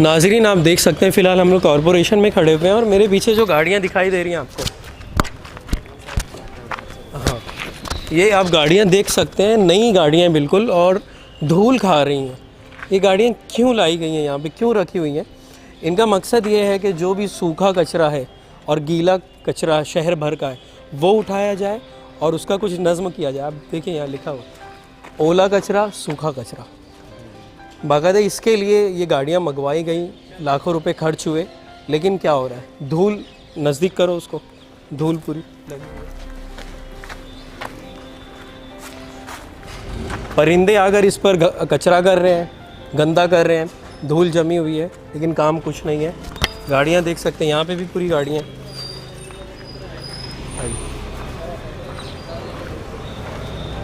नाजरीन आप देख सकते हैं फ़िलहाल हम लोग कॉरपोरेशन में खड़े हुए हैं और मेरे पीछे जो गाड़ियाँ दिखाई दे रही हैं आपको, हाँ, ये आप गाड़ियाँ देख सकते हैं, नई गाड़ियाँ बिल्कुल, और धूल खा रही हैं। ये गाड़ियाँ क्यों लाई गई हैं यहाँ पे, क्यों रखी हुई हैं? इनका मकसद ये है कि जो भी सूखा कचरा है और गीला कचरा शहर भर का है वो उठाया जाए और उसका कुछ नज़्म किया जाए। आप देखिए यहाँ लिखा हुआ ओला कचरा, सूखा कचरा। बाकायदा इसके लिए ये गाड़ियाँ मंगवाई गई, लाखों रुपए खर्च हुए, लेकिन क्या हो रहा है, धूल, नज़दीक करो उसको, धूल पूरी लगी हुई है। परिंदे आकर इस पर कचरा कर रहे हैं, गंदा कर रहे हैं, धूल जमी हुई है, लेकिन काम कुछ नहीं है। गाड़ियाँ देख सकते हैं, यहाँ पे भी पूरी गाड़ियाँ,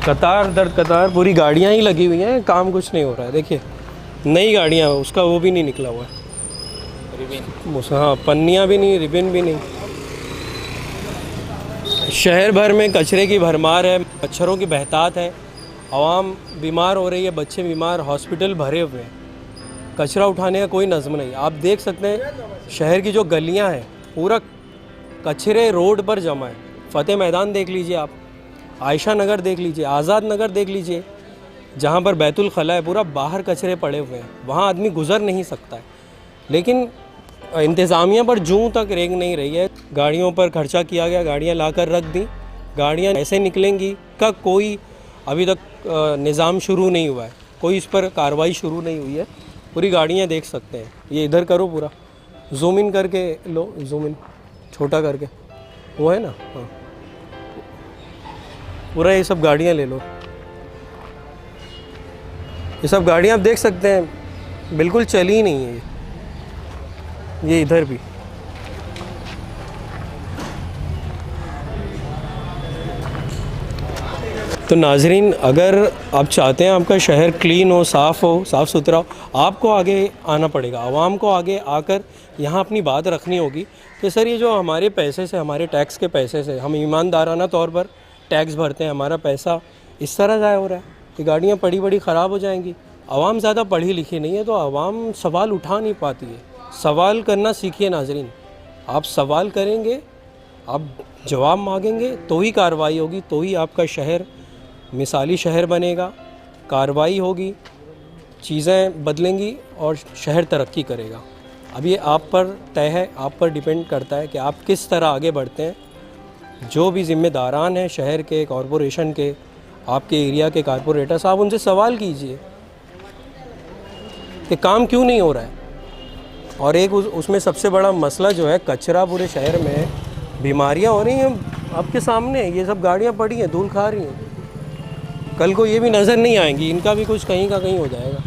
कतार दर कतार पूरी गाड़ियाँ ही लगी हुई हैं, काम कुछ नहीं हो रहा है। देखिए नई गाड़ियाँ, उसका वो भी नहीं निकला हुआ है, रिबिन, हाँ, पन्नियाँ भी नहीं, रिबिन भी नहीं। शहर भर में कचरे की भरमार है, मच्छरों की बहतात है, आवाम बीमार हो रही है, बच्चे बीमार, हॉस्पिटल भरे हुए हैं, कचरा उठाने का कोई नज़्म नहीं। आप देख सकते हैं शहर की जो गलियां हैं पूरा कचरे रोड पर जमा है। फ़तेह मैदान देख लीजिए आप, आयशा नगर देख लीजिए, आज़ाद नगर देख लीजिए, जहाँ पर बैतुल खला है, पूरा बाहर कचरे पड़े हुए हैं, वहाँ आदमी गुज़र नहीं सकता है। लेकिन इंतज़ामिया पर जूं तक रेंग नहीं रही है। गाड़ियों पर खर्चा किया गया, गाड़ियाँ ला कर रख दी, गाड़ियाँ ऐसे निकलेंगी का कोई अभी तक निज़ाम शुरू नहीं हुआ है, कोई इस पर कार्रवाई शुरू नहीं हुई है। पूरी गाड़ियाँ देख सकते हैं, ये इधर करो, पूरा जूम इन करके लो, जूम इन छोटा करके, वो है ना, हाँ, पूरा ये सब गाड़ियाँ ले लो। ये सब गाड़ियाँ आप देख सकते हैं बिल्कुल चली ही नहीं है। ये इधर भी, तो नाजरीन अगर आप चाहते हैं आपका शहर क्लीन हो, साफ़ हो, साफ़ सुथरा हो, आपको आगे आना पड़ेगा, आवाम को आगे आकर यहाँ अपनी बात रखनी होगी कि सर ये जो हमारे पैसे से, हमारे टैक्स के पैसे से, हम ईमानदाराना तौर पर टैक्स भरते हैं, हमारा पैसा इस तरह ज़ाया हो रहा है, ये गाड़ियाँ पड़ी बड़ी ख़राब हो जाएंगी। आवाम ज़्यादा पढ़ी लिखी नहीं है तो आवाम सवाल उठा नहीं पाती है। सवाल करना सीखिए नाजरीन, आप सवाल करेंगे, आप जवाब मांगेंगे तो ही कार्रवाई होगी, तो ही आपका शहर मिसाली शहर बनेगा, कार्रवाई होगी, चीज़ें बदलेंगी और शहर तरक्की करेगा। अब ये आप पर तय है, आप पर डिपेंड करता है कि आप किस तरह आगे बढ़ते हैं। जो भी ज़िम्मेदारान हैं शहर के, कॉरपोरेशन के, आपके एरिया के कारपोरेटर्स, आप उनसे सवाल कीजिए कि काम क्यों नहीं हो रहा है। और एक उसमें सबसे बड़ा मसला जो है कचरा, पूरे शहर में बीमारियां हो रही हैं आपके सामने, ये सब गाड़ियां पड़ी हैं, धूल खा रही हैं, कल को ये भी नज़र नहीं आएंगी, इनका भी कुछ कहीं का कहीं हो जाएगा।